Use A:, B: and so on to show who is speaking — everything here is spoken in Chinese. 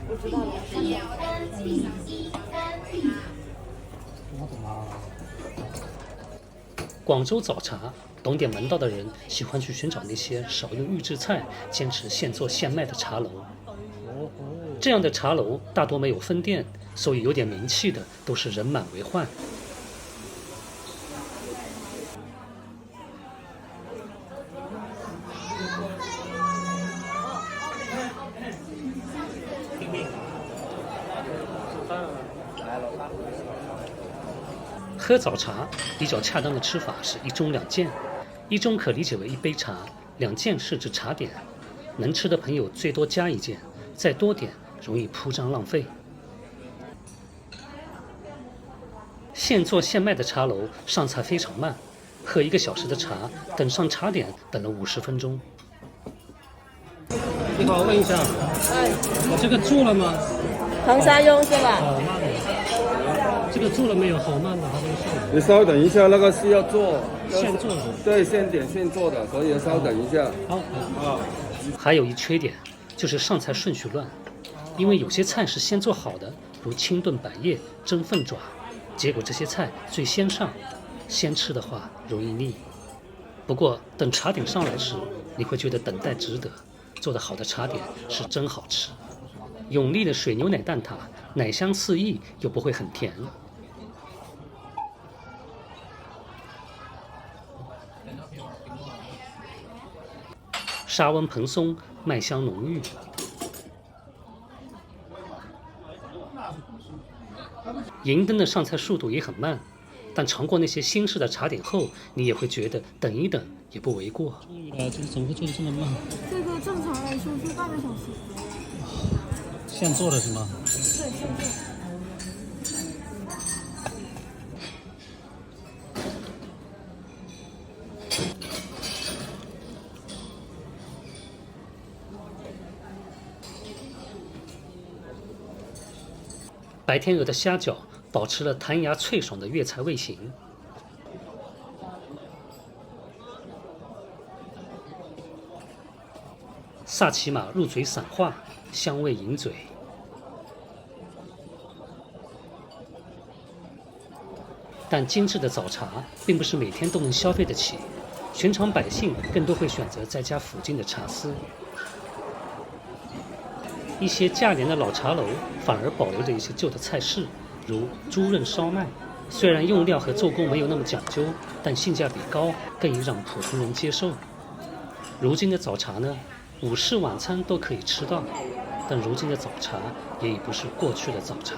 A: 我知道了。
B: 广州早茶，懂点门道的人喜欢去寻找那些少用预制菜、坚持现做现卖的茶楼。这样的茶楼大多没有分店，所以有点名气的都是人满为患。喝早茶比较恰当的吃法是一盅两件，一盅可理解为一杯茶，两件是指茶点。能吃的朋友最多加一件，再多点容易铺张浪费。现做现卖的茶楼上菜非常慢，喝1个小时的茶，等上茶点等了50分钟。你好，问一下，我这个做了吗？
A: 黄沙雍是吧？
B: 好慢的，这个做了没有？好慢的，它这个效果。
C: 你稍等一下，那个是要做
B: 现做的，
C: 对，现点现做的，所以要稍等一下。
B: 好啊。还有一缺点就是上菜顺序乱，因为有些菜是先做好的，如清炖百叶、蒸凤爪，结果这些菜最先上，先吃的话容易腻。不过等茶点上来时，你会觉得等待值得，做得好的茶点是真好吃。永利的水牛奶蛋挞，奶香四溢又不会很甜。沙温蓬松，麦香浓郁。银灯的上菜速度也很慢，但尝过那些新式的茶点后，你也会觉得等一等也不为过。这个怎么会做的这么慢？
D: 这个正常来说是半个小时。
B: 现做的是吗？
D: 对，现做。
B: 白天鹅的虾饺保持了弹牙脆爽的粤菜味型。萨琪玛入嘴散化，香味引嘴。但精致的早茶并不是每天都能消费得起，寻常百姓更多会选择在家附近的茶肆。一些价廉的老茶楼反而保留着一些旧的菜式，如猪刃烧麦，虽然用料和做工没有那么讲究，但性价比高，更易让普通人接受。如今的早茶呢，午市晚餐都可以吃到，但如今的早茶也已不是过去的早茶。